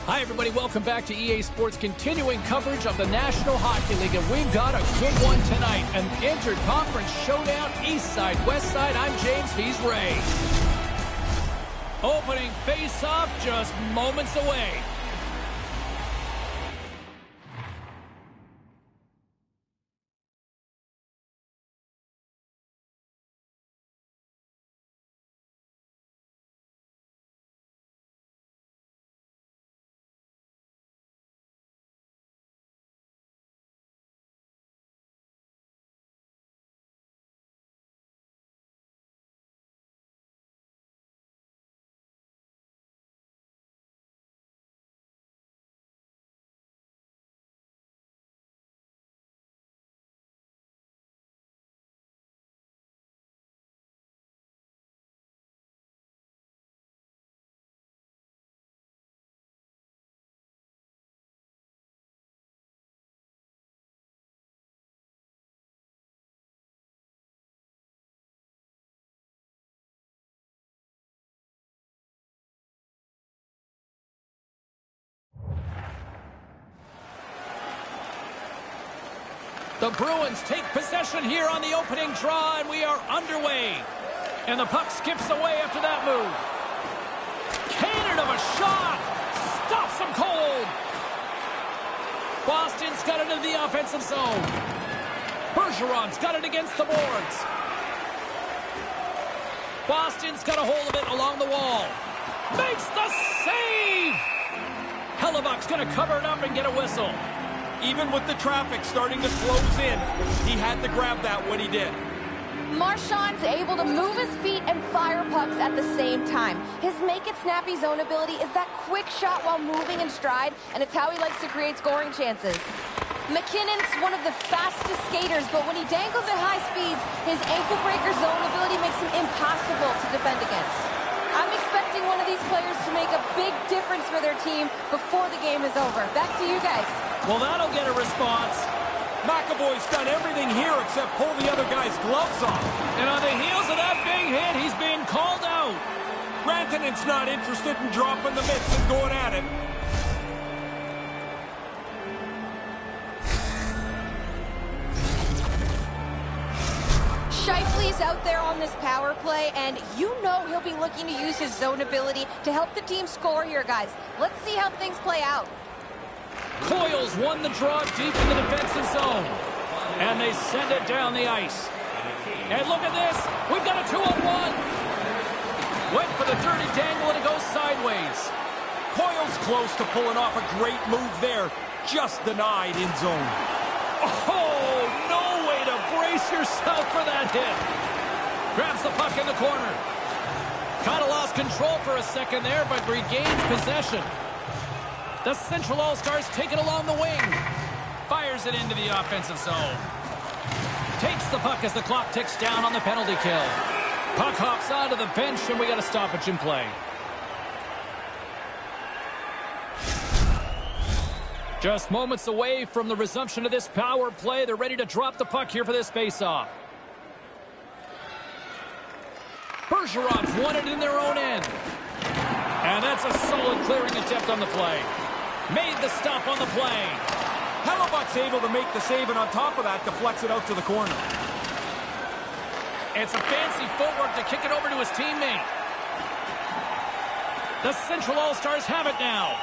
Hi, everybody. Welcome back to EA Sports, continuing coverage of the National Hockey League. And we've got a good one tonight. An interconference showdown, east side, west side. I'm James, he's Ray. Opening face-off just moments away. The Bruins take possession here on the opening draw, and we are underway. And the puck skips away after that move. Cannon of a shot! Stops him cold! Boston's got it into the offensive zone. Bergeron's got it against the boards. Boston's got a hold of it along the wall. Makes the save! Hellebuck's going to cover it up and get a whistle. Even with the traffic starting to close in, he had to grab that when he did. Marchand's able to move his feet and fire pucks at the same time. His make-it-snappy zone ability is that quick shot while moving in stride, and it's how he likes to create scoring chances. McKinnon's one of the fastest skaters, but when he dangles at high speeds, his ankle-breaker zone ability makes him impossible to defend against. I'm expecting one of these players to make a big difference for their team before the game is over. Back to you guys. Well, that'll get a response. McAvoy's done everything here except pull the other guy's gloves off. And on the heels of that big hit, he's being called out. Rantanen's not interested in dropping the mitts and going at it. Scheifele's out there on this power play, and you know he'll be looking to use his zone ability to help the team score here, guys. Let's see how things play out. Coyle's won the draw deep in the defensive zone. And they send it down the ice. And look at this. We've got a 2-on-1. Went for the dirty dangle and it goes sideways. Coyle's close to pulling off a great move there. Just denied in zone. Oh, no way to brace yourself for that hit. Grabs the puck in the corner. Kind of lost control for a second there, but regains possession. The Central All-Stars take it along the wing. Fires it into the offensive zone. Takes the puck as the clock ticks down on the penalty kill. Puck hops onto the bench, and we got a stoppage in play. Just moments away from the resumption of this power play. They're ready to drop the puck here for this face-off. Bergeron's won it in their own end. And that's a solid clearing attempt on the play. Made the stop on the play. Hellebuck's able to make the save, and on top of that, deflects it out to the corner. It's a fancy footwork to kick it over to his teammate. The Central All-Stars have it now.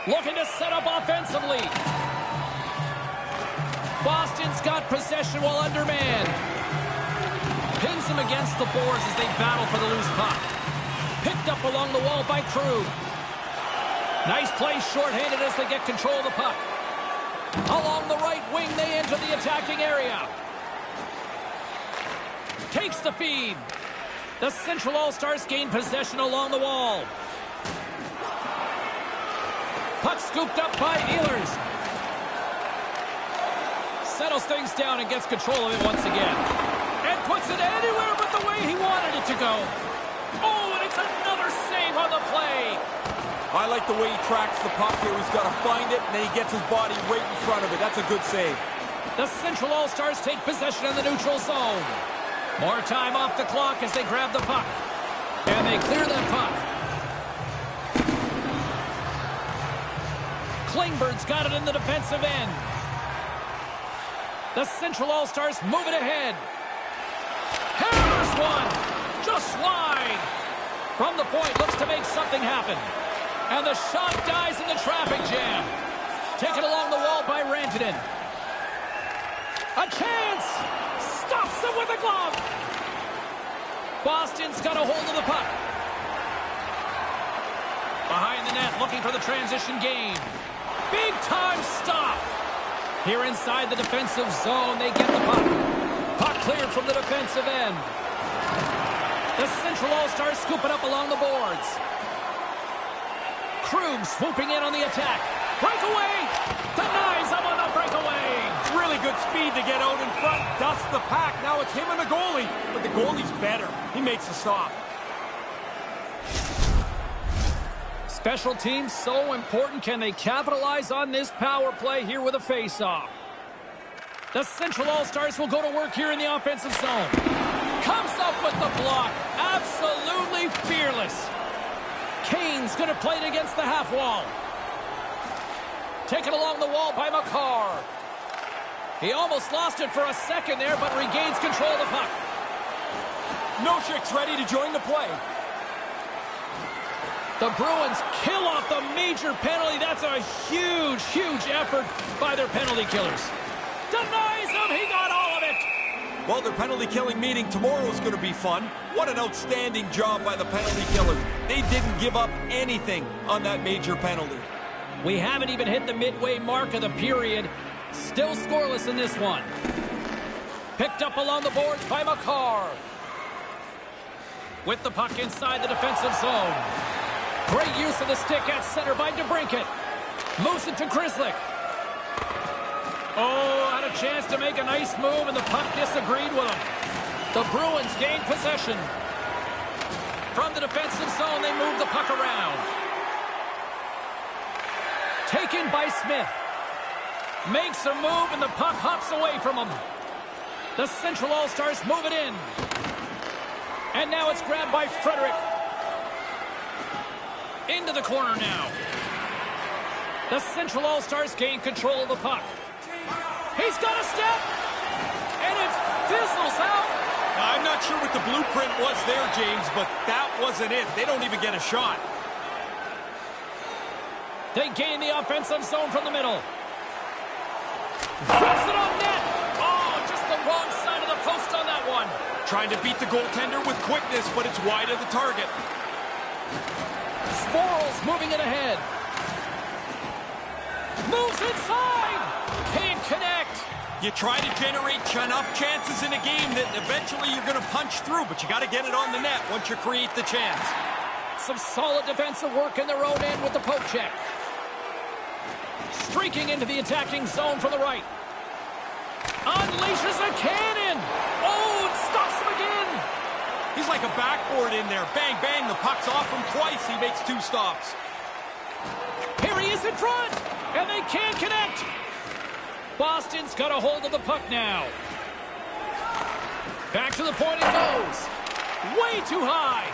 Looking to set up offensively. Boston's got possession while undermanned. Pins him against the boards as they battle for the loose puck. Picked up along the wall by Krug. Nice play shorthanded as they get control of the puck. Along the right wing, they enter the attacking area. Takes the feed. The Central All-Stars gain possession along the wall. Puck scooped up by Ehlers. Settles things down and gets control of it once again. And puts it anywhere but the way he wanted it to go. Oh, and it's another save on the play. I like the way he tracks the puck here. He's got to find it, and then he gets his body right in front of it. That's a good save. The Central All-Stars take possession in the neutral zone. More time off the clock as they grab the puck. And they clear that puck. Klingberg's got it in the defensive end. The Central All-Stars move it ahead. Hammers one. Just wide. From the point, looks to make something happen. And the shot dies in the traffic jam. Taken along the wall by Rantanen. A chance. Stops him with a glove. Boston's got a hold of the puck. Behind the net, looking for the transition game. Big time stop. Here inside the defensive zone, they get the puck. Puck cleared from the defensive end. The Central All-Stars scoop it up along the boards. Krug swooping in on the attack. Breakaway! Denies him on the breakaway! Really good speed to get out in front. Dusts the pack. Now it's him and the goalie. But the goalie's better. He makes the stop. Special teams so important. Can they capitalize on this power play here with a face-off? The Central All-Stars will go to work here in the offensive zone. Comes up with the block. Absolutely fearless. Kane's going to play it against the half wall. Taken along the wall by McCarr. He almost lost it for a second there, but regains control of the puck. Noshik's ready to join the play. The Bruins kill off the major penalty. That's a huge, huge effort by their penalty killers. Denies him. He got all of it. Well, their penalty-killing meeting tomorrow is going to be fun. What an outstanding job by the penalty killers. They didn't give up anything on that major penalty. We haven't even hit the midway mark of the period. Still scoreless in this one. Picked up along the boards by McCarr. With the puck inside the defensive zone. Great use of the stick at center by DeBrincat. Moves it to Grzelcyk. Oh, had a chance to make a nice move, and the puck disagreed with him. The Bruins gain possession. From the defensive zone, they move the puck around. Taken by Smith. Makes a move, and the puck hops away from him. The Central All-Stars move it in. And now it's grabbed by Frederick. Into the corner now. The Central All-Stars gain control of the puck. He's got a step. And it fizzles out. I'm not sure what the blueprint was there, James, but that wasn't it. They don't even get a shot. They gain the offensive zone from the middle. Puts it on net. Oh, just the wrong side of the post on that one. Trying to beat the goaltender with quickness, but it's wide of the target. Sporles moving it ahead. Moves inside. Can't connect. You try to generate enough chances in a game that eventually you're going to punch through, but you got to get it on the net once you create the chance. Some solid defensive work in their own end with the poke check. Streaking into the attacking zone from the right. Unleashes a cannon. Oh, it stops him again. He's like a backboard in there. Bang, bang, the puck's off him twice. He makes 2 stops. Here he is in front, and they can't connect. Boston's got a hold of the puck now. Back to the point it goes. Way too high.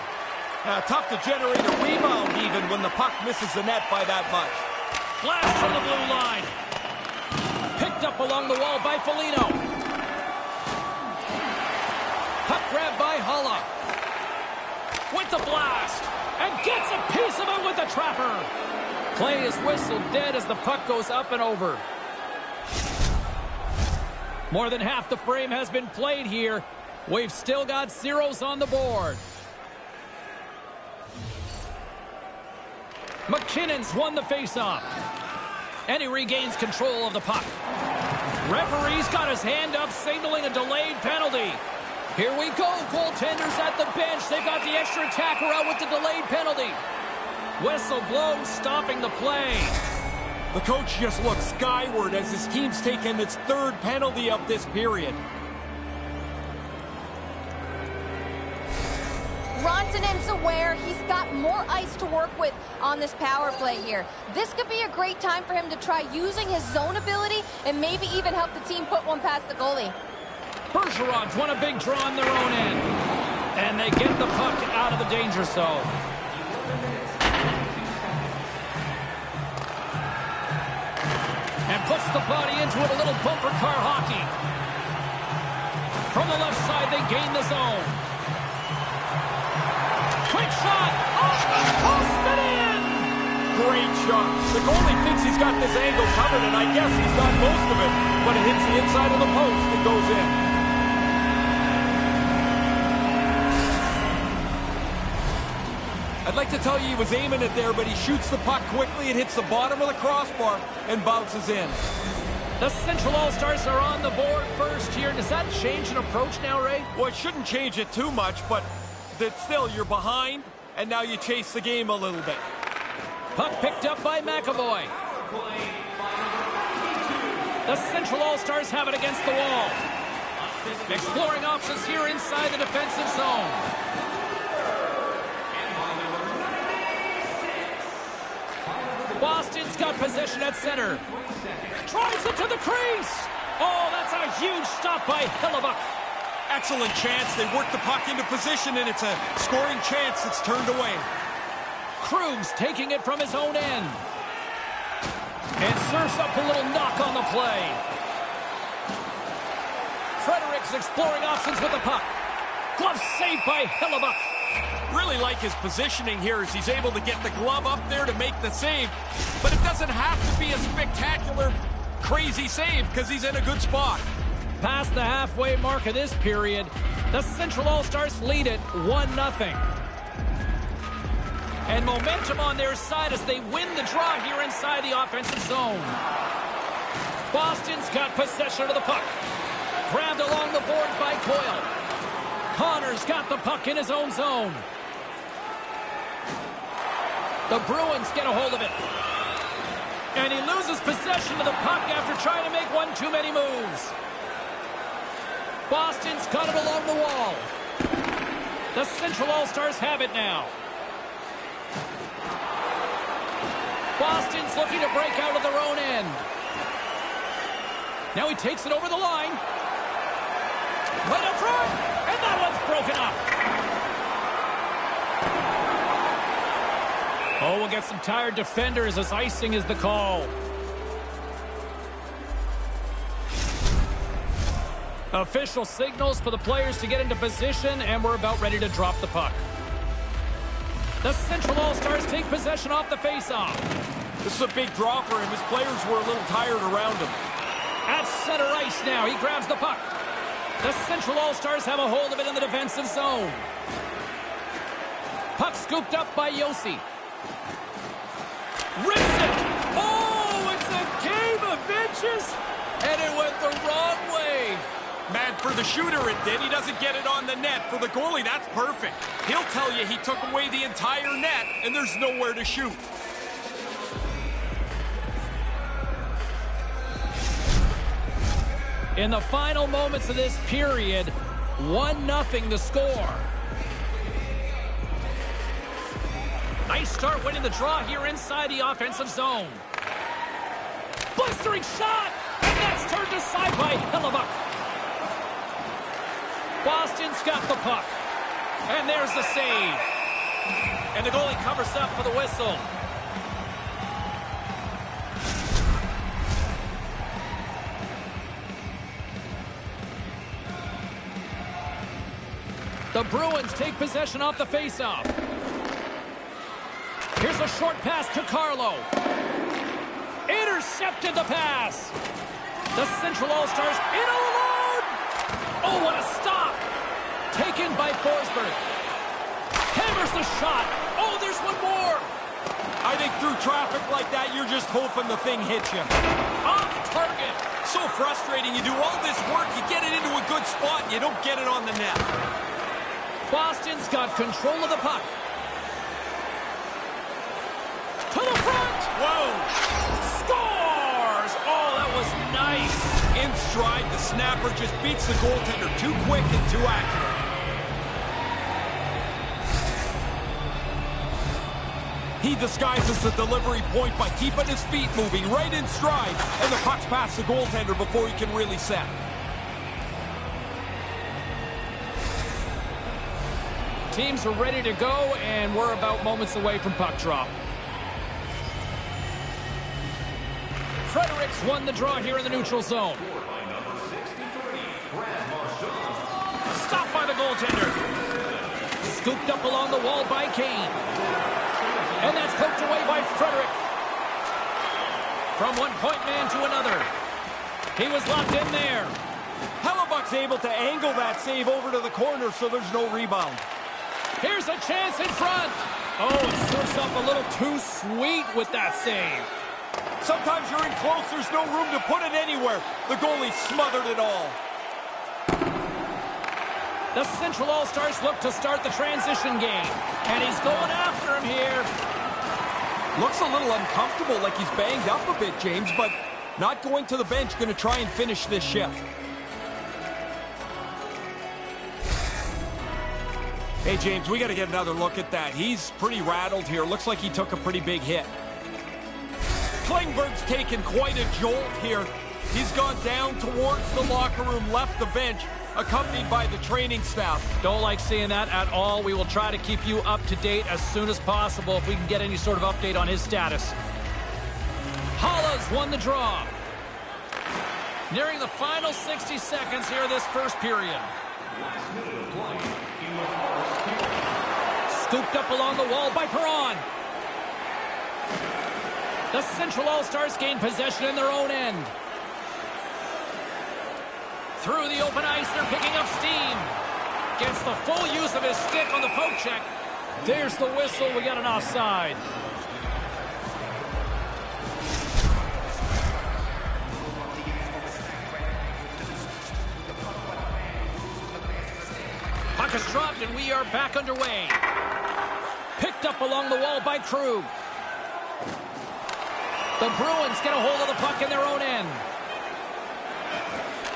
Tough to generate a rebound even when the puck misses the net by that much. Flash from the blue line. Picked up along the wall by Foligno. Puck grab by Hulla. With the blast. And gets a piece of it with the trapper. Play is whistled dead as the puck goes up and over. More than half the frame has been played here. We've still got zeros on the board. McKinnon's won the faceoff. And he regains control of the puck. Referee's got his hand up, signaling a delayed penalty. Here we go, goaltenders at the bench. They've got the extra attacker out with the delayed penalty. Whistle blows, stopping the play. The coach just looks skyward as his team's taken its 3rd penalty of this period. Rantanen's aware he's got more ice to work with on this power play here. This could be a great time for him to try using his zone ability and maybe even help the team put one past the goalie. Bergeron's won a big draw on their own end. And they get the puck out of the danger zone. And puts the body into it, a little bumper car hockey. From the left side, they gain the zone. Quick shot! Off the post and in! Great shot. The goalie thinks he's got this angle covered, and I guess he's got most of it. But it hits the inside of the post and goes in. I'd like to tell you he was aiming it there, but he shoots the puck quickly. It hits the bottom of the crossbar and bounces in. The Central All-Stars are on the board first here. Does that change an approach now, Ray? Well, it shouldn't change it too much, but that still, you're behind, and now you chase the game a little bit. Puck picked up by McAvoy. The Central All-Stars have it against the wall. Exploring options here inside the defensive zone. Boston's got possession at center. Drives it to the crease. Oh, that's a huge stop by Hellebuck. Excellent chance. They work the puck into position, and it's a scoring chance that's turned away. Krug's taking it from his own end. And serves up a little knock on the play. Fredericks exploring options with the puck. Glove saved by Hellebuck. Really like his positioning here as he's able to get the glove up there to make the save. But it doesn't have to be a spectacular, crazy save because he's in a good spot. Past the halfway mark of this period, the Central All-Stars lead it 1-0. And momentum on their side as they win the draw here inside the offensive zone. Boston's got possession of the puck. Grabbed along the boards by Coyle. Connor's got the puck in his own zone. The Bruins get a hold of it. And he loses possession of the puck after trying to make one too many moves. Boston's got it along the wall. The Central All-Stars have it now. Boston's looking to break out of their own end. Now he takes it over the line. Right up front. And that one's broken up. Oh, we'll get some tired defenders as icing is the call. Official signals for the players to get into position, and we're about ready to drop the puck. The Central All-Stars take possession off the face-off. This is a big draw for him. His players were a little tired around him. At center ice now, he grabs the puck. The Central All-Stars have a hold of it in the defensive zone. Puck scooped up by Yossi. Rips it! Oh, it's a game of inches! And it went the wrong way. Man, for the shooter it did. He doesn't get it on the net. For the goalie, that's perfect. He'll tell you he took away the entire net, and there's nowhere to shoot. In the final moments of this period, 1-0 the score. Nice start winning the draw here inside the offensive zone. Blistering shot! And that's turned aside by Hellebuck. Boston's got the puck. And there's the save. And the goalie covers up for the whistle. The Bruins take possession off the faceoff. Here's a short pass to Carlo. Intercepted the pass. The Central All-Stars in alone. Oh, what a stop. Taken by Forsberg. Hammers the shot. Oh, there's one more. I think through traffic like that, you're just hoping the thing hits you. Off target. So frustrating. You do all this work, you get it into a good spot, and you don't get it on the net. Boston's got control of the puck. To the front! Whoa! Scores! Oh, that was nice. In stride, the snapper just beats the goaltender too quick and too accurate. He disguises the delivery point by keeping his feet moving right in stride, and the puck's past the goaltender before he can really set. teams are ready to go, and we're about moments away from puck drop. Fredericks won the draw here in the neutral zone. Stopped by the goaltender. Scooped up along the wall by Kane. And that's poked away by Frederick. From one point man to another. He was locked in there. Hellebuck's able to angle that save over to the corner so there's no rebound. Here's a chance in front. Oh, it surfs up a little too sweet with that save. Sometimes you're in close, there's no room to put it anywhere. The goalie smothered it all. The Central All-Stars look to start the transition game. And he's going after him here. Looks a little uncomfortable, like he's banged up a bit, James, but not going to the bench, going to try and finish this shift. Hey, James, we got to get another look at that. He's pretty rattled here. Looks like he took a pretty big hit. Klingberg's taken quite a jolt here. He's gone down towards the locker room, left the bench, accompanied by the training staff. Don't like seeing that at all. We will try to keep you up to date as soon as possible if we can get any sort of update on his status. Halla's won the draw. Nearing the final 60 seconds here this first period. Scooped up along the wall by Perron. The Central All-Stars gain possession in their own end. Through the open ice, they're picking up steam. Gets the full use of his stick on the poke check. There's the whistle. We got an offside. Puck is dropped, and we are back underway. Picked up along the wall by Krug. The Bruins get a hold of the puck in their own end.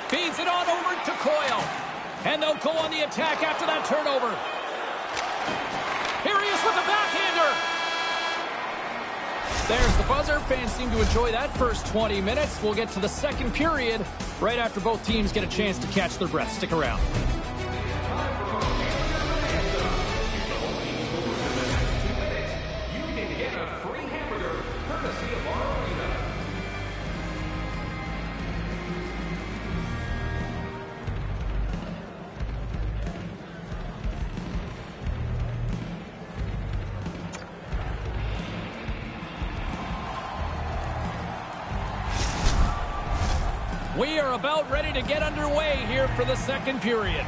Feeds it on over to Coyle. And they'll go on the attack after that turnover. Here he is with the backhander. There's the buzzer. Fans seem to enjoy that first 20 minutes. We'll get to the second period right after both teams get a chance to catch their breath. Stick around. We are about ready to get underway here for the second period.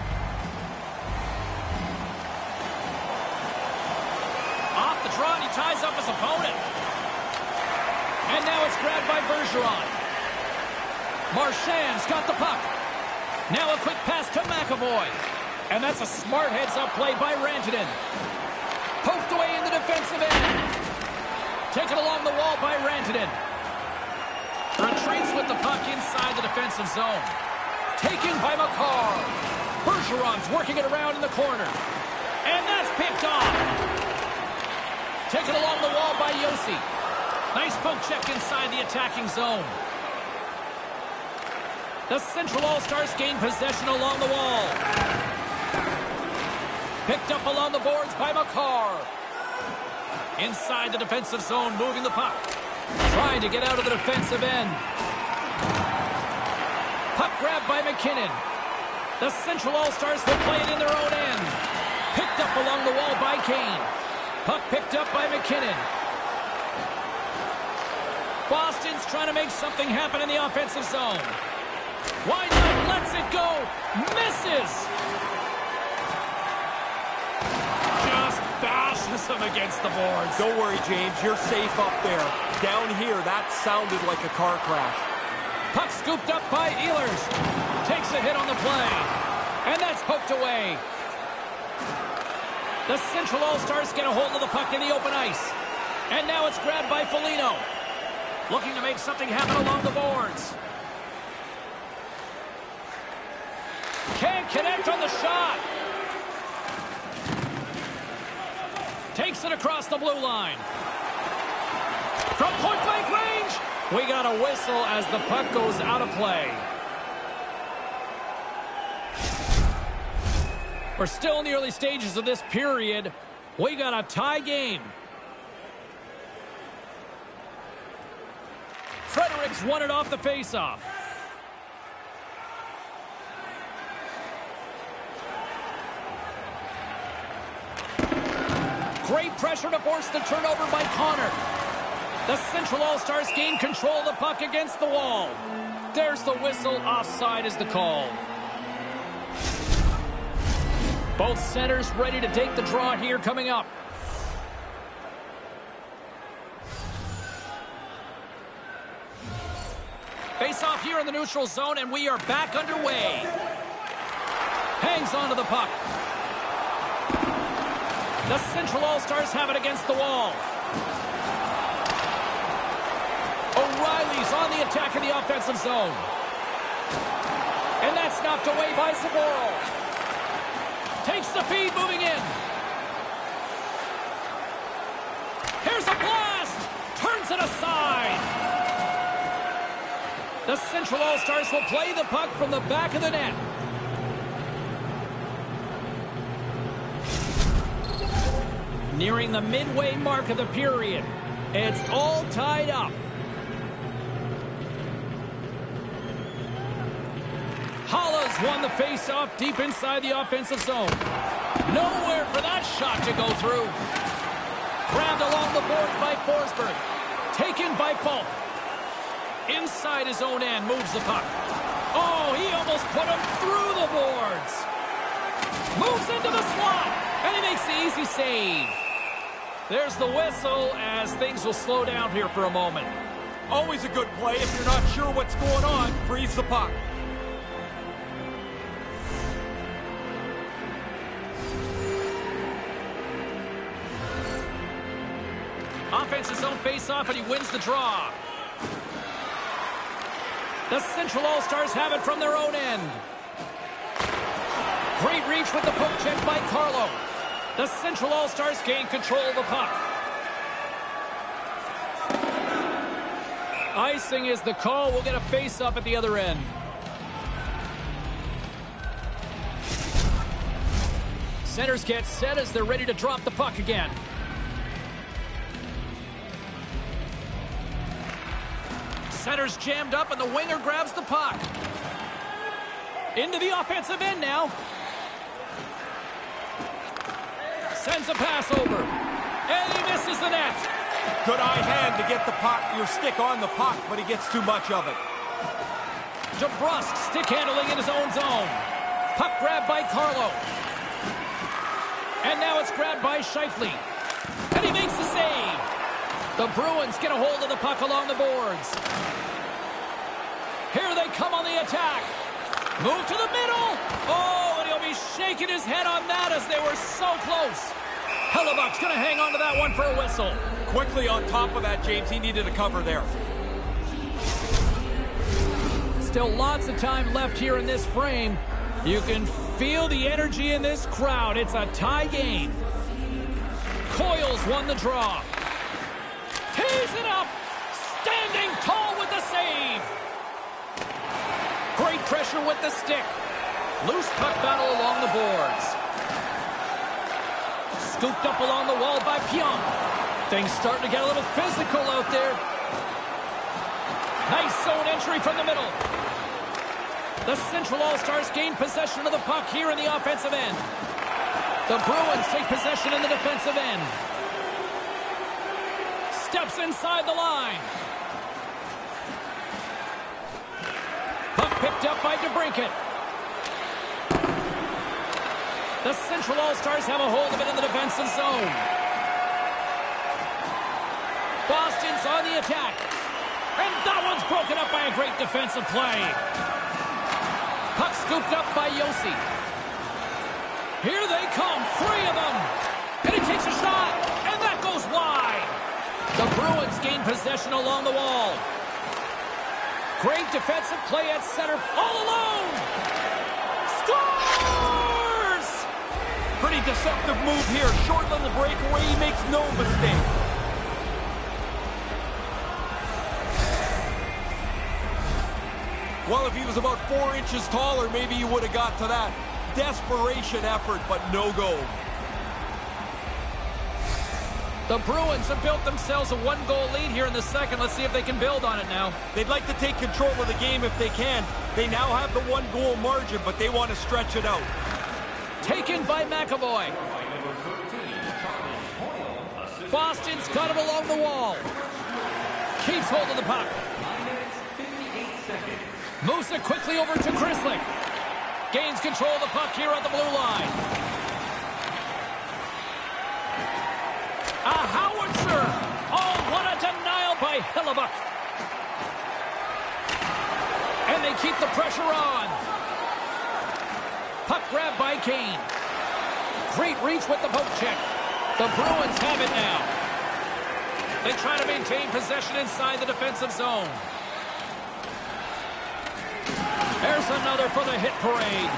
Off the draw, and he ties up his opponent. And now it's grabbed by Bergeron. Marchand's got the puck. Now a quick pass to McAvoy. And that's a smart heads-up play by Rantanen. Poked away in the defensive end. Taken along the wall by Rantanen. Retreats with the puck inside the defensive zone. Taken by McCarr. Bergeron's working it around in the corner. And that's picked off. Taken along the wall by Yossi. Nice poke check inside the attacking zone. The Central All-Stars gain possession along the wall. Picked up along the boards by McCarr. Inside the defensive zone, moving the puck. Trying to get out of the defensive end. Puck grabbed by McKinnon. The Central All-Stars will play it in their own end. Picked up along the wall by Kane. Puck picked up by McKinnon. Boston's trying to make something happen in the offensive zone. Winds up, lets it go. Misses. Just bashes him against the boards. Don't worry, James. You're safe up there. Down here, that sounded like a car crash. Puck scooped up by Ehlers. Takes a hit on the play. And that's poked away. The Central All-Stars get a hold of the puck in the open ice. And now it's grabbed by Foligno. Looking to make something happen along the boards. Can't connect on the shot. Takes it across the blue line. From point-blank range, we got a whistle as the puck goes out of play. We're still in the early stages of this period. We got a tie game. Fredericks won it off the faceoff. Great pressure to force the turnover by Connor. The Central All-Stars gain control of the puck against the wall. There's the whistle. Offside is the call. Both centers ready to take the draw here coming up. Face off here in the neutral zone, and we are back underway. Hangs onto the puck. The Central All-Stars have it against the wall. O'Reilly's on the attack in the offensive zone. And that's knocked away by Saboro. Takes the feed, moving in. Here's a blast! Turns it aside. The Central All-Stars will play the puck from the back of the net. Nearing the midway mark of the period. It's all tied up. Halla's won the face-off deep inside the offensive zone. Nowhere for that shot to go through. Grabbed along the boards by Forsberg. Taken by Falk. Inside his own end, moves the puck. Oh, he almost put him through the boards. Moves into the slot, and he makes the easy save. There's the whistle as things will slow down here for a moment. Always a good play. If you're not sure what's going on, freeze the puck. Offensive zone face-off, and he wins the draw. The Central All-Stars have it from their own end. Great reach with the poke check by Carlo. The Central All-Stars gain control of the puck. Icing is the call. We'll get a face-off at the other end. Centers get set as they're ready to drop the puck again. Center's jammed up, and the winger grabs the puck. Into the offensive end now. Sends a pass over. And he misses the net. Good eye hand to get the puck, your stick on the puck, but he gets too much of it. DeBrusque stick handling in his own zone. Puck grabbed by Carlo. And now it's grabbed by Scheifele. And he makes the save. The Bruins get a hold of the puck along the boards. Here they come on the attack. Move to the middle. Oh, and he'll be shaking his head on that as they were so close. Hellebuck's going to hang on to that one for a whistle. Quickly on top of that, James. He needed a cover there. Still lots of time left here in this frame. You can feel the energy in this crowd. It's a tie game. Coyle's won the draw. Tees it up. Standing tall with the save. Great pressure with the stick. Loose puck battle along the boards. Scooped up along the wall by Pionk. Things starting to get a little physical out there. Nice zone entry from the middle. The Central All-Stars gain possession of the puck here in the offensive end. The Bruins take possession in the defensive end. Steps inside the line. Puck picked up by DeBrincat. The Central All-Stars have a hold of it in the defensive zone. Boston's on the attack. And that one's broken up by a great defensive play. Puck scooped up by Yossi. Here they come, 3 of them. And he takes a shot, and that goes wide. The Bruins gain possession along the wall. Great defensive play at center, all alone. Scores! Pretty deceptive move here. Short on the breakaway, he makes no mistake. Well, if he was about 4 inches taller, maybe he would have got to that. desperation effort, but no goal. The Bruins have built themselves a one-goal lead here in the second. Let's see if they can build on it now. They'd like to take control of the game if they can. They now have the one-goal margin, but they want to stretch it out. Taken by McAvoy. Boston's got him along the wall. Keeps hold of the puck. Moves it quickly over to Krislick. Gains control of the puck here on the blue line. A howitzer! Oh, what a denial by Hellebuyck. And they keep the pressure on. Puck grab by Kane. Great reach with the poke check. The Bruins have it now. They try to maintain possession inside the defensive zone. There's another for the hit parade.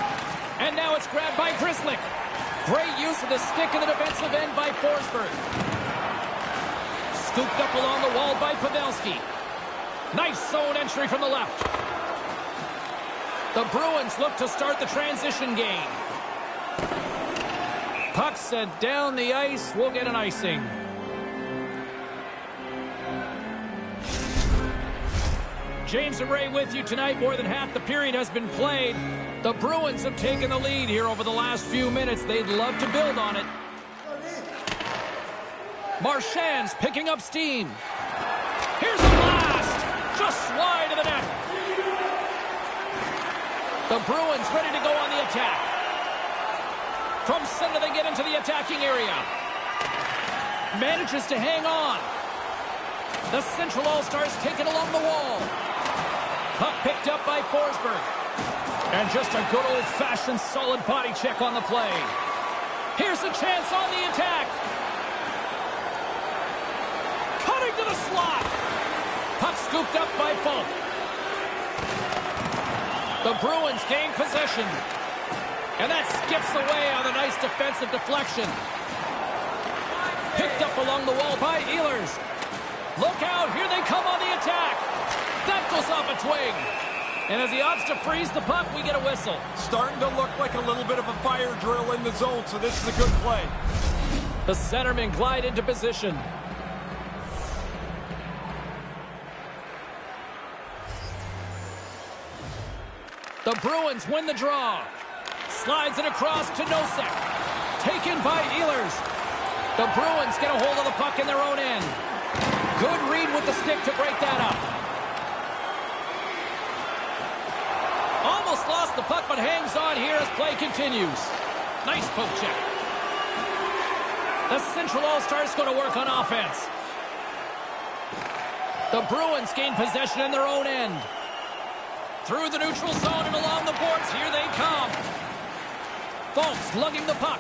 And now it's grabbed by Krislick. Great use of the stick in the defensive end by Forsberg. Scooped up along the wall by Pavelski. Nice zone entry from the left. The Bruins look to start the transition game. Puck sent down the ice. We'll get an icing. James and Ray with you tonight. More than half the period has been played. The Bruins have taken the lead here over the last few minutes. They'd love to build on it. Marchand's picking up steam. Here's a blast! Just wide of the net. The Bruins ready to go on the attack. From center they get into the attacking area. Manages to hang on. The Central All-Stars taken along the wall. Puck picked up by Forsberg. And just a good old-fashioned solid body check on the play. Here's a chance on the attack. Cutting to the slot. Puck scooped up by Falk. The Bruins gain possession. And that skips away on a nice defensive deflection. Picked up along the wall by Ehlers. Look out, here they come on the attack. That goes off a twig. And as he opts to freeze the puck, we get a whistle. Starting to look like a little bit of a fire drill in the zone, so this is a good play. The centermen glide into position. The Bruins win the draw. Slides it across to Nosek. Taken by Ehlers. The Bruins get a hold of the puck in their own end. Good read with the stick to break that up. Almost lost the puck, but hangs on here as play continues. Nice poke check. The Central All-Stars going to work on offense. The Bruins gain possession in their own end. Through the neutral zone and along the boards, here they come. Folks lugging the puck.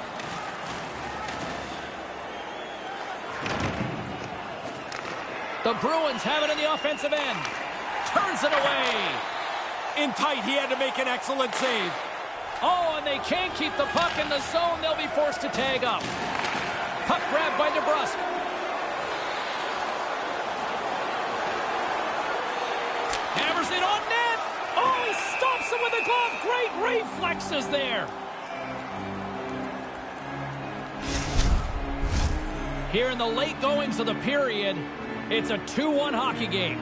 The Bruins have it in the offensive end. Turns it away. In tight, he had to make an excellent save. Oh, and they can't keep the puck in the zone. They'll be forced to tag up. Puck grabbed by DeBrusque. Hammers it on net. Oh, he stomps him with a glove. Great reflexes there. Here in the late goings of the period, it's a 2-1 hockey game.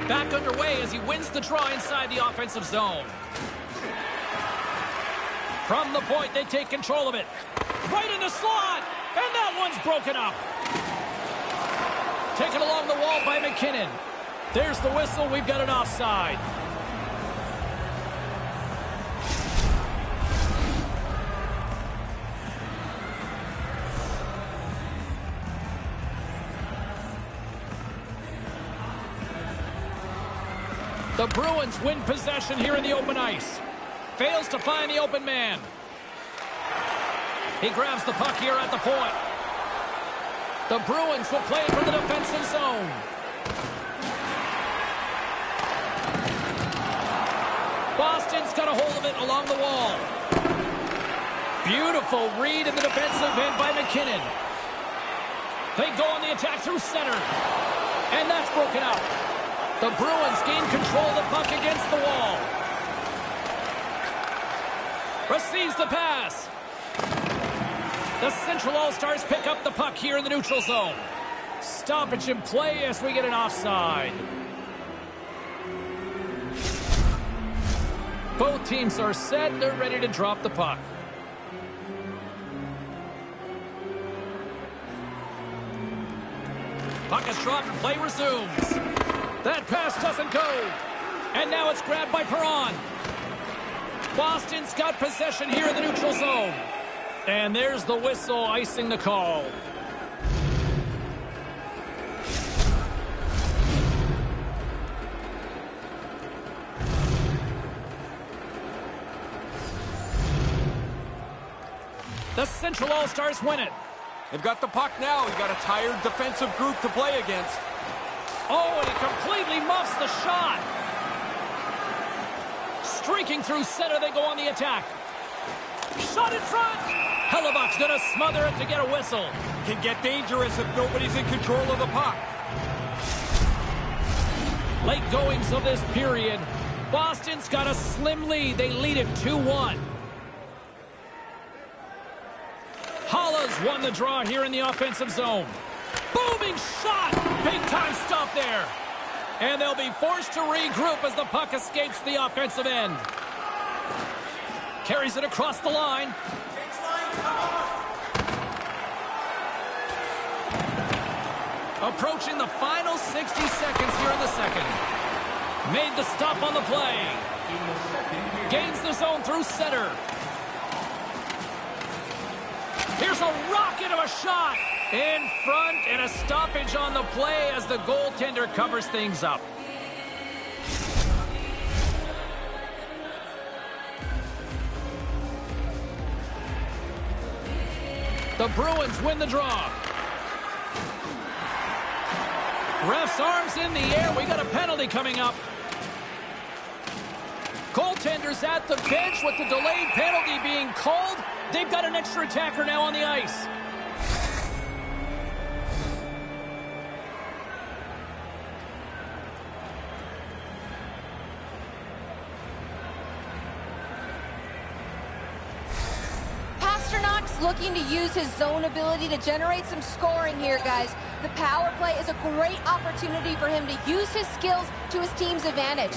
Back underway as he wins the draw inside the offensive zone. From the point, they take control of it. Right in the slot, and that one's broken up. Taken along the wall by McKinnon. There's the whistle. We've got an offside. The Bruins win possession here in the open ice. Fails to find the open man. He grabs the puck here at the point. The Bruins will play it from the defensive zone. Boston's got a hold of it along the wall. Beautiful read in the defensive end by McKinnon. They go on the attack through center. And that's broken up. The Bruins gain control of the puck against the wall. Receives the pass. The Central All-Stars pick up the puck here in the neutral zone. Stoppage in play as we get an offside. Both teams are set. They're ready to drop the puck. Puck is dropped and play resumes. That pass doesn't go. And now it's grabbed by Perron. Boston's got possession here in the neutral zone. And there's the whistle icing the call. The Central All-Stars win it. They've got the puck now. You've got a tired defensive group to play against. Oh, and he completely muffs the shot. Streaking through center, they go on the attack. Shot in front. Hellebuck's going to smother it to get a whistle. Can get dangerous if nobody's in control of the puck. Late goings of this period. Boston's got a slim lead. They lead it 2-1. Halla's won the draw here in the offensive zone. Booming shot! Big time stop there. And they'll be forced to regroup as the puck escapes the offensive end. Carries it across the line. Approaching the final 60 seconds here in the second. Made the stop on the play. Gains the zone through center. Here's a rocket of a shot in front, and a stoppage on the play as the goaltender covers things up. The Bruins win the draw. Ref's arms in the air. We got a penalty coming up. Goaltender's at the bench with the delayed penalty being called. They've got an extra attacker now on the ice. Pasternak's looking to use his zone ability to generate some scoring here, guys. The power play is a great opportunity for him to use his skills to his team's advantage.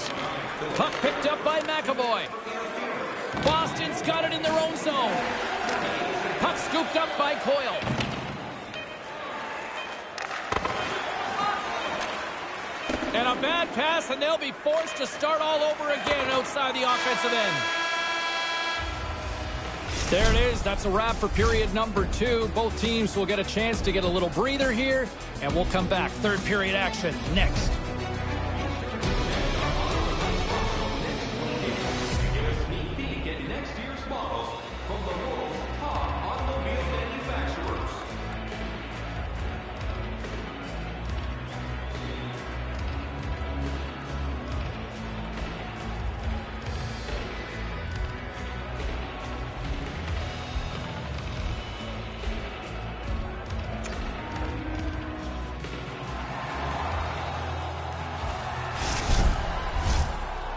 Puck picked up by McAvoy. Boston's got it in their own zone. Puck scooped up by Coyle. And a bad pass, and they'll be forced to start all over again outside the offensive end. There it is. That's a wrap for period number 2. Both teams will get a chance to get a little breather here, and we'll come back. Third period action next.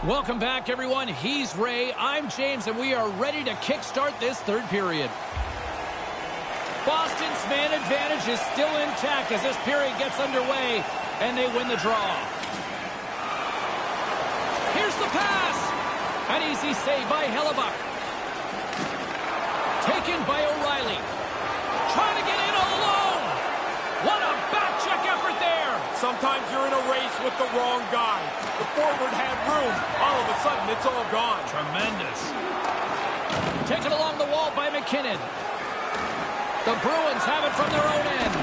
Welcome back, everyone. He's Ray, I'm James, and we are ready to kickstart this third period. Boston's man advantage is still intact as this period gets underway, and they win the draw. Here's the pass. An easy save by Hellebuck. Taken by O'Reilly. Trying to get in all alone. What a back check effort there. Sometimes you're in a race with the wrong guy. The forward had room. All of a sudden, it's all gone. Tremendous. Taken along the wall by McKinnon. The Bruins have it from their own end.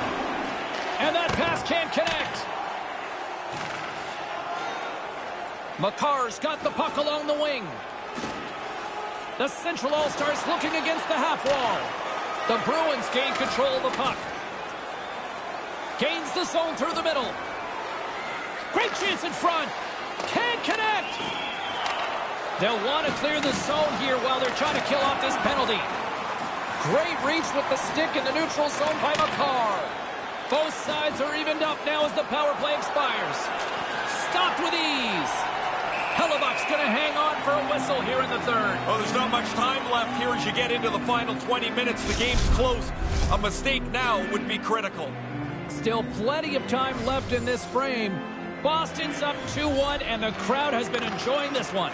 And that pass can't connect. Makar's got the puck along the wing. The Central All-Stars looking against the half wall. The Bruins gain control of the puck. Gains the zone through the middle. Great chance in front. Can't connect. They'll want to clear the zone here while they're trying to kill off this penalty. Great reach with the stick in the neutral zone by Makar. Both sides are evened up now as the power play expires. Stopped with ease. Hellebuck's going to hang on for a whistle here in the third. Well, there's not much time left here as you get into the final 20 minutes. The game's close. A mistake now would be critical. Still plenty of time left in this frame. Boston's up 2-1, and the crowd has been enjoying this one.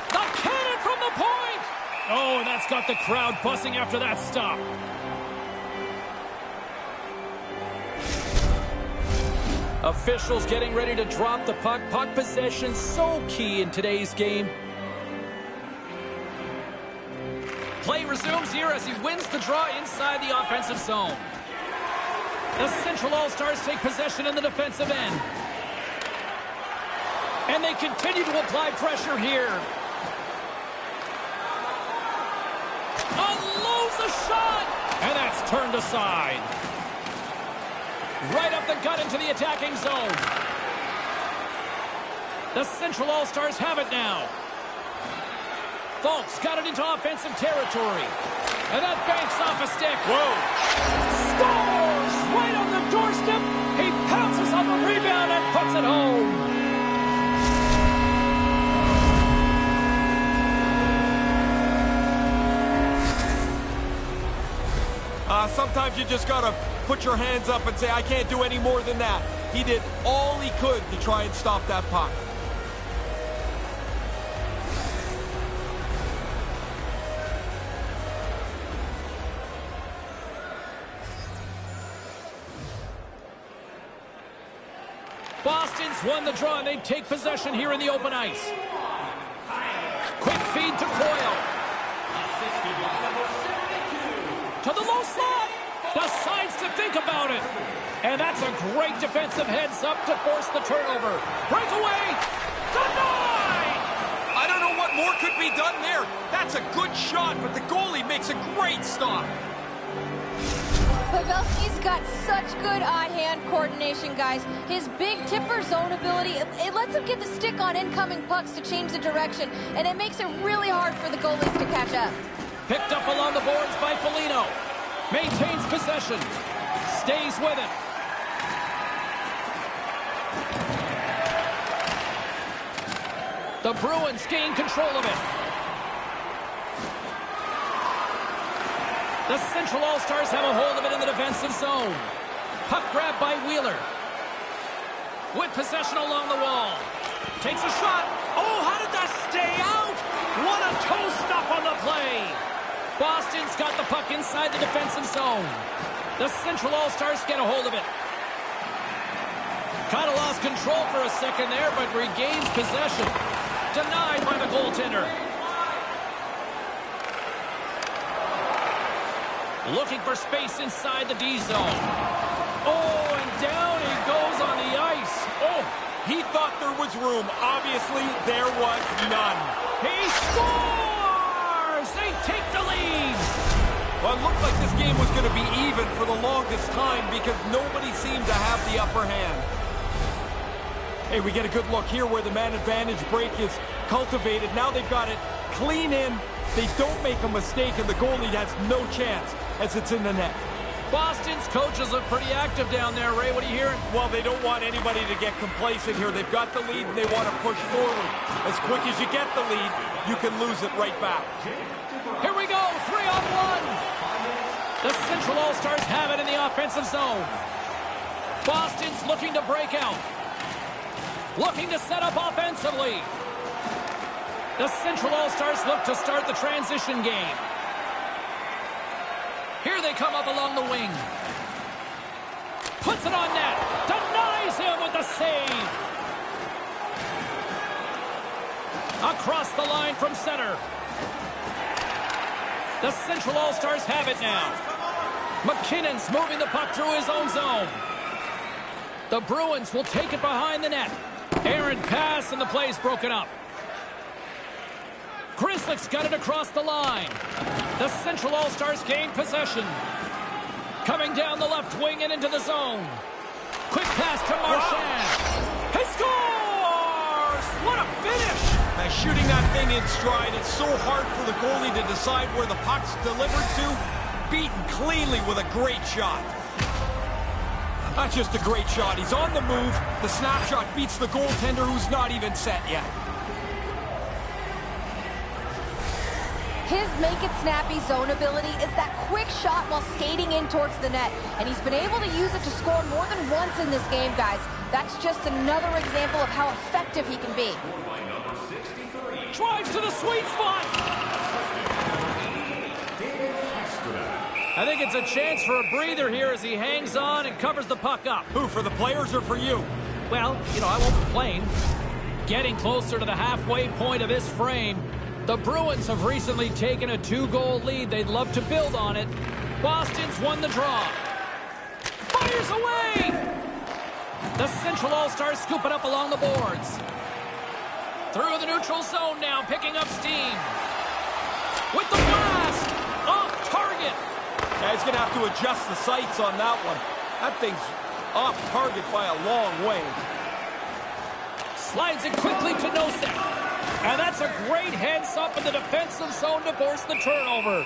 The cannon from the point! Oh, and that's got the crowd buzzing after that stop. Officials getting ready to drop the puck. Puck possession so key in today's game. Play resumes here as he wins the draw inside the offensive zone. The Central All-Stars take possession in the defensive end. And they continue to apply pressure here. Unloads a shot! And that's turned aside. Right up the gut into the attacking zone. The Central All-Stars have it now. Folks got it into offensive territory. And that banks off a stick. Whoa! Scores! Right on the doorstep. He pounces on the rebound and puts it home. Sometimes you just got to put your hands up and say, I can't do any more than that. He did all he could to try and stop that puck. Boston's won the draw, and they take possession here in the open ice. Quick feed to Coyle. To the low slot. Decides to think about it. And that's a great defensive heads-up to force the turnover. Breakaway. Denied! I don't know what more could be done there. That's a good shot, but the goalie makes a great stop. Pavelski's got such good eye-hand coordination, guys. His big tipper zone ability, it lets him get the stick on incoming pucks to change the direction, and it makes it really hard for the goalies to catch up. Picked up along the boards by Foligno. Maintains possession. Stays with it. The Bruins gain control of it. The Central All-Stars have a hold of it in the defensive zone. Puck grab by Wheeler. With possession along the wall. Takes a shot. Oh, how did that stay out? What a toe stop on the play. Boston's got the puck inside the defensive zone. The Central All-Stars get a hold of it. Kind of lost control for a second there, but regains possession. Denied by the goaltender. Looking for space inside the D zone. Oh, and down he goes on the ice. Oh, he thought there was room. Obviously, there was none. He scores! They take the lead. Well, it looked like this game was going to be even for the longest time because nobody seemed to have the upper hand. Hey, we get a good look here where the man advantage break is cultivated. Now they've got it clean in. They don't make a mistake, and the goalie has no chance as it's in the net. Boston's coaches look pretty active down there, Ray. What are you hearing? Well, they don't want anybody to get complacent here. They've got the lead, and they want to push forward. As quick as you get the lead, you can lose it right back. Here we go, 3-on-1. The Central All-Stars have it in the offensive zone. Boston's looking to break out. Looking to set up offensively. The Central All-Stars look to start the transition game. Here they come up along the wing. Puts it on net. Denies him with the save. Across the line from center. The Central All-Stars have it now. McKinnon's moving the puck through his own zone. The Bruins will take it behind the net. Errant pass, and the play's broken up. Grizzlick's got it across the line. The Central All-Stars gain possession. Coming down the left wing and into the zone. Quick pass to Marchand. He scores! What a finish! Now, shooting that thing in stride, it's so hard for the goalie to decide where the puck's delivered to. Beaten cleanly with a great shot. Not just a great shot. He's on the move. The snapshot beats the goaltender who's not even set yet. His make-it-snappy zone ability is that quick shot while skating in towards the net, and he's been able to use it to score more than once in this game, guys. That's just another example of how effective he can be. Drives to the sweet spot. I think it's a chance for a breather here as he hangs on and covers the puck up. Who, for the players or for you? Well, I won't complain. Getting closer to the halfway point of this frame. The Bruins have recently taken a 2-goal lead. They'd love to build on it. Boston's won the draw. Fires away! The Central All-Stars scoop it up along the boards. Through the neutral zone now, picking up steam. With the blast! Off target! Yeah, he's going to have to adjust the sights on that one. That thing's off target by a long way. Slides it quickly to Nosek. And that's a great heads-up in the defensive zone to force the turnover.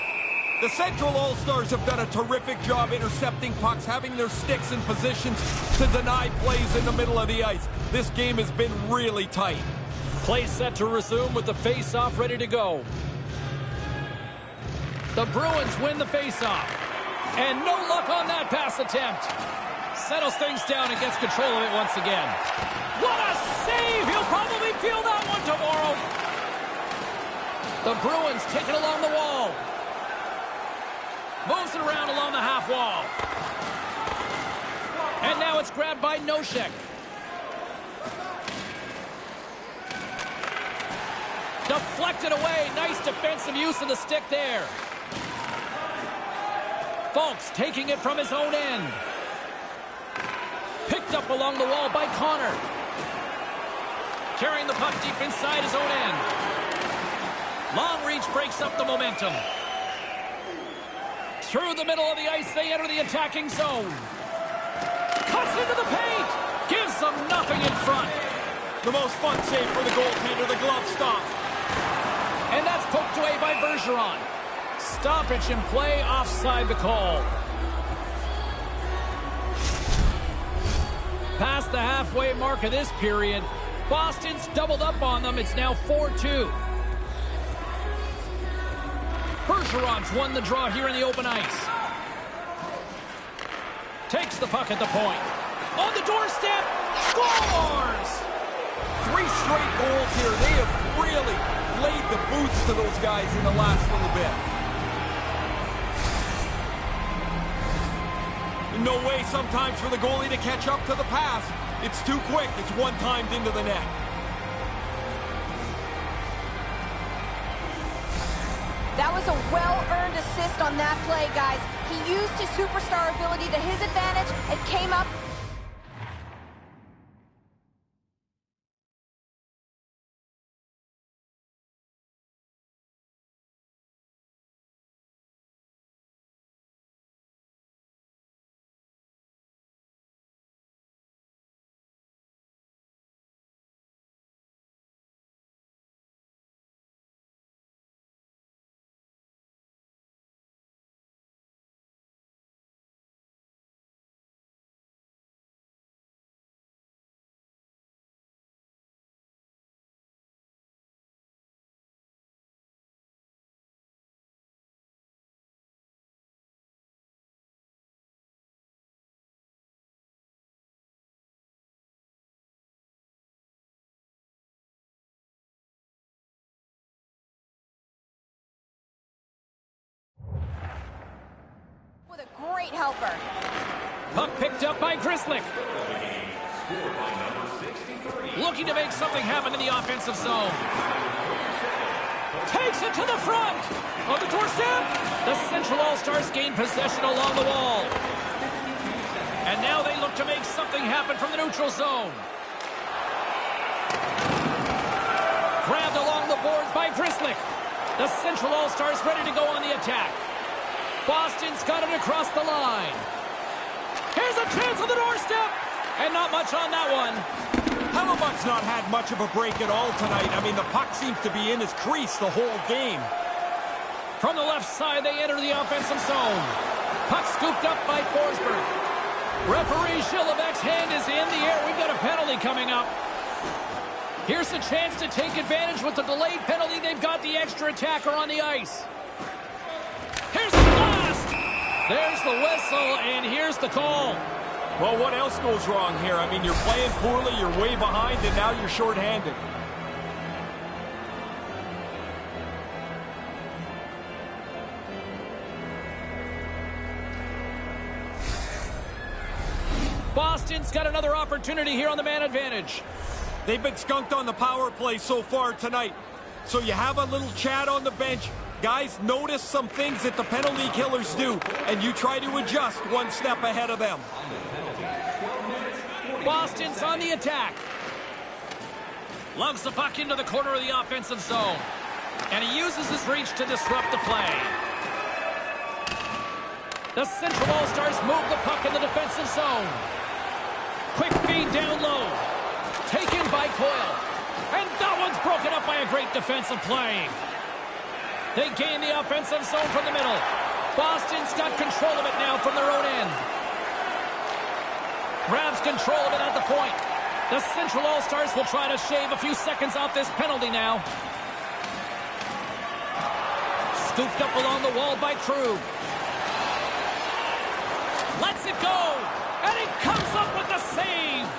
The Central All-Stars have done a terrific job intercepting pucks, having their sticks in positions to deny plays in the middle of the ice. This game has been really tight. Play set to resume with the face-off ready to go. The Bruins win the face-off. And no luck on that pass attempt. Settles things down and gets control of it once again. What a save! He'll probably feel that one tomorrow. The Bruins take it along the wall. Moves it around along the half wall. And now it's grabbed by Nosek. Deflected away. Nice defensive use of the stick there. Fulks taking it from his own end. Picked up along the wall by Connor. Carrying the puck deep inside his own end. Long reach breaks up the momentum. Through the middle of the ice, they enter the attacking zone. Cuts into the paint. Gives them nothing in front. The most fun save for the goaltender, the glove stop. And that's poked away by Bergeron. Stoppage in play, offside the call. Past the halfway mark of this period, Boston's doubled up on them. It's now 4-2. Bergeron's won the draw here in the open ice. Takes the puck at the point. On the doorstep, scores! 3 straight goals here. They have really laid the boots to those guys in the last little bit. No way sometimes for the goalie to catch up to the pass. It's too quick. It's one-timed into the net. That was a well-earned assist on that play, guys. He used his superstar ability to his advantage and came up. With a great helper. Puck picked up by Grzelcyk. Looking to make something happen in the offensive zone. Takes it to the front. On the doorstep. The Central All-Stars gain possession along the wall. And now they look to make something happen from the neutral zone. Grabbed along the boards by Grzelcyk. The Central All-Stars ready to go on the attack. Boston's got it across the line. Here's a chance on the doorstep. And not much on that one. Hellebuck's not had much of a break at all tonight. I mean, the puck seems to be in his crease the whole game. From the left side, they enter the offensive zone. Puck scooped up by Forsberg. Referee Shilevek's hand is in the air. We've got a penalty coming up. Here's a chance to take advantage with the delayed penalty. They've got the extra attacker on the ice. Here's the blast. There's the whistle, and here's the call. Well, what else goes wrong here? I mean, you're playing poorly, you're way behind, and now you're shorthanded. Boston's got another opportunity here on the man advantage. They've been skunked on the power play so far tonight. So you have a little chat on the bench. Guys, notice some things that the penalty killers do, and you try to adjust one step ahead of them. Boston's on the attack. Lugs the puck into the corner of the offensive zone. And he uses his reach to disrupt the play. The Central All-Stars move the puck in the defensive zone. Quick feed down low. Taken by Coyle. And that one's broken up by a great defensive play. They gain the offensive zone from the middle. Boston's got control of it now from their own end. Grabs control of it at the point. The Central All-Stars will try to shave a few seconds off this penalty now. Scooped up along the wall by Krug. Lets it go. And he comes up with the save.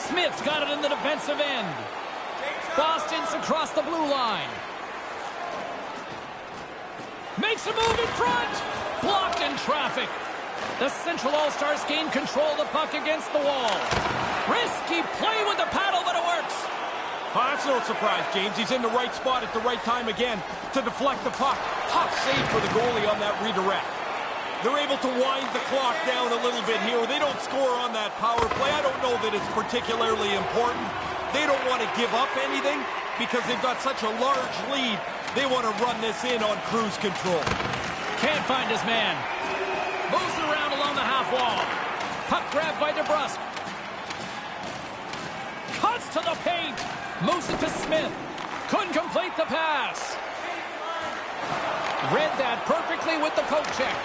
Smith's got it in the defensive end. Boston's across the blue line. Makes a move in front. Blocked in traffic. The Central All-Stars gain control of the puck against the wall. Risky play with the paddle, but it works. Oh, that's no surprise, James. He's in the right spot at the right time again to deflect the puck. Tough save for the goalie on that redirect. They're able to wind the clock down a little bit here. They don't score on that power play. I don't know that it's particularly important. They don't want to give up anything because they've got such a large lead. They want to run this in on cruise control. Can't find his man. Moves it around along the half wall. Puck grabbed by DeBrusque. Cuts to the paint. Moves it to Smith. Couldn't complete the pass. Read that perfectly with the poke check.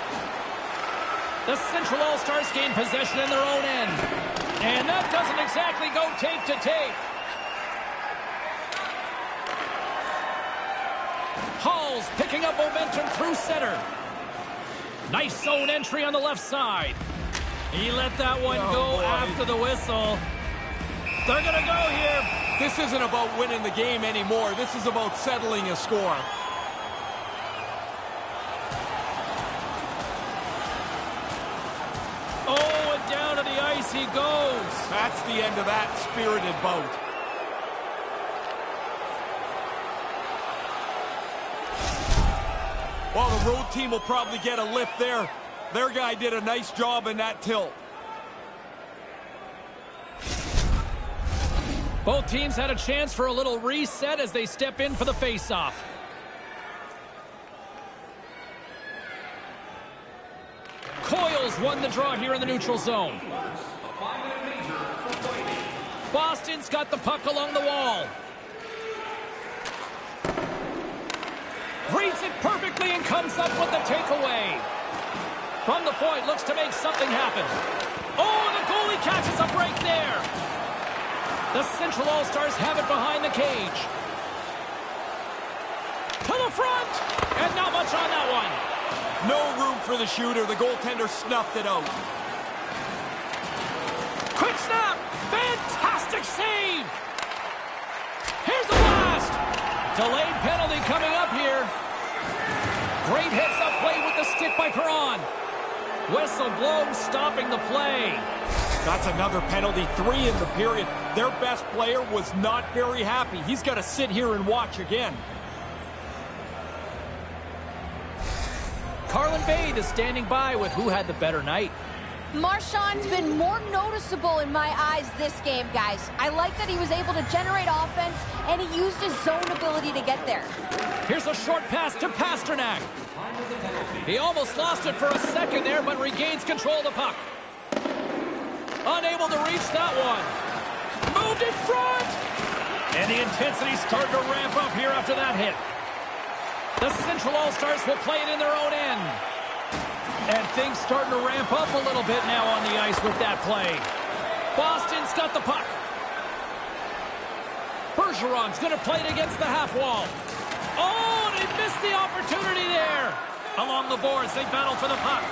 The Central All-Stars gain possession in their own end. And that doesn't exactly go tape to tape. Hall's picking up momentum through center. Nice zone entry on the left side. He let that one go after the whistle. They're going to go here. This isn't about winning the game anymore. This is about settling a score. Oh, and down to the ice he goes. That's the end of that spirited bout. Well, the road team will probably get a lift there. Their guy did a nice job in that tilt. Both teams had a chance for a little reset as they step in for the face-off. Coyle's won the draw here in the neutral zone. Boston's got the puck along the wall. Reads it perfectly and comes up with the takeaway. From the point, looks to make something happen. Oh, the goalie catches a break there. The Central All-Stars have it behind the cage. To the front, and not much on that one. No room for the shooter. The goaltender snuffed it out. Quick snap, fantastic save. Here's the blast. Delayed penalty coming up here. Great heads-up play with the stick by Perron. Whistle blown, stopping the play. That's another penalty, 3 in the period. Their best player was not very happy. He's got to sit here and watch again. Carlin Bade is standing by with who had the better night. Marchand's been more noticeable in my eyes this game, guys. I like that he was able to generate offense, and he used his zone ability to get there. Here's a short pass to Pasternak. He almost lost it for a second there, but regains control of the puck. Unable to reach that one. Moved in front! And the intensity's starting to ramp up here after that hit. The Central All-Stars will play it in their own end. And things starting to ramp up a little bit now on the ice with that play. Boston's got the puck. Bergeron's going to play it against the half wall. Oh, they missed the opportunity there. Along the boards, they battle for the puck.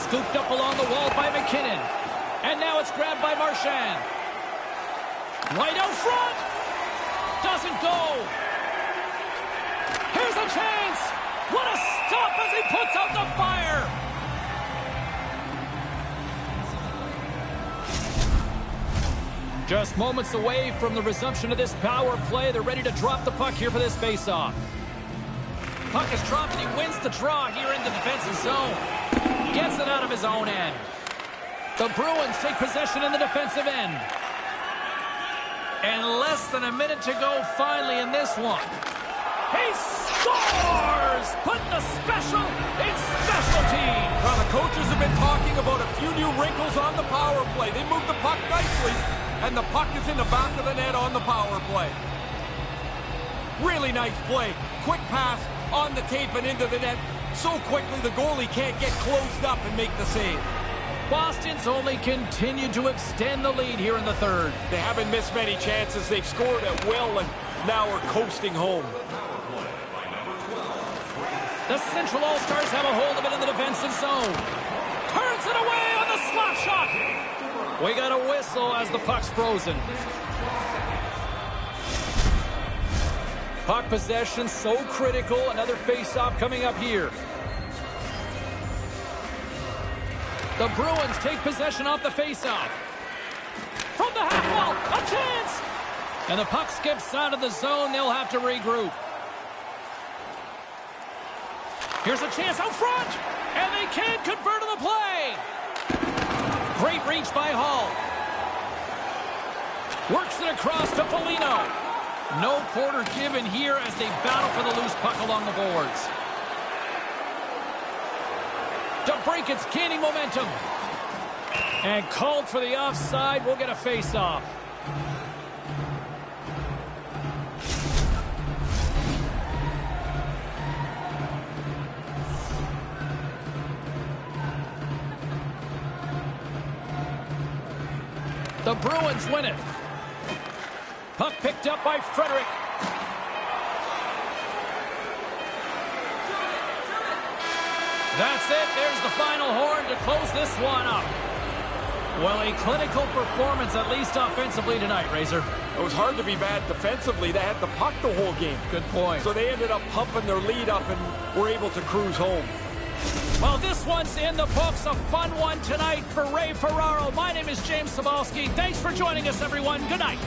Scooped up along the wall by McKinnon. And now it's grabbed by Marchand. Right out front. Doesn't go. Here's a chance. What a stop as he puts out the fire. Just moments away from the resumption of this power play. They're ready to drop the puck here for this faceoff. Puck is dropped and he wins the draw here in the defensive zone. Gets it out of his own end. The Bruins take possession in the defensive end. And less than a minute to go finally in this one. He scores! Putting the special in special teams. Well, the coaches have been talking about a few new wrinkles on the power play. They moved the puck nicely, and the puck is in the back of the net on the power play. Really nice play. Quick pass on the tape and into the net. So quickly the goalie can't get closed up and make the save. Boston's only continued to extend the lead here in the third. They haven't missed many chances. They've scored at will and now are coasting home. The Central All-Stars have a hold of it in the defensive zone. Turns it away on the slap shot. We got a whistle as the puck's frozen. Puck possession so critical. Another face-off coming up here. The Bruins take possession off the face-off. From the half wall, a chance! And the puck skips out of the zone. They'll have to regroup. Here's a chance out front, and they can't convert on the play. Great reach by Hall. Works it across to Foligno. No quarter given here as they battle for the loose puck along the boards. DeBrincat's gaining momentum. And called for the offside. We'll get a face-off. The Bruins win it. Puck picked up by Frederick. That's it. There's the final horn to close this one up. Well, a clinical performance, at least offensively tonight, Razor. It was hard to be bad defensively. They had the puck the whole game. Good point. So they ended up pumping their lead up and were able to cruise home. Well, this one's in the books. A fun one tonight for Ray Ferraro. My name is James Cybulski. Thanks for joining us, everyone. Good night.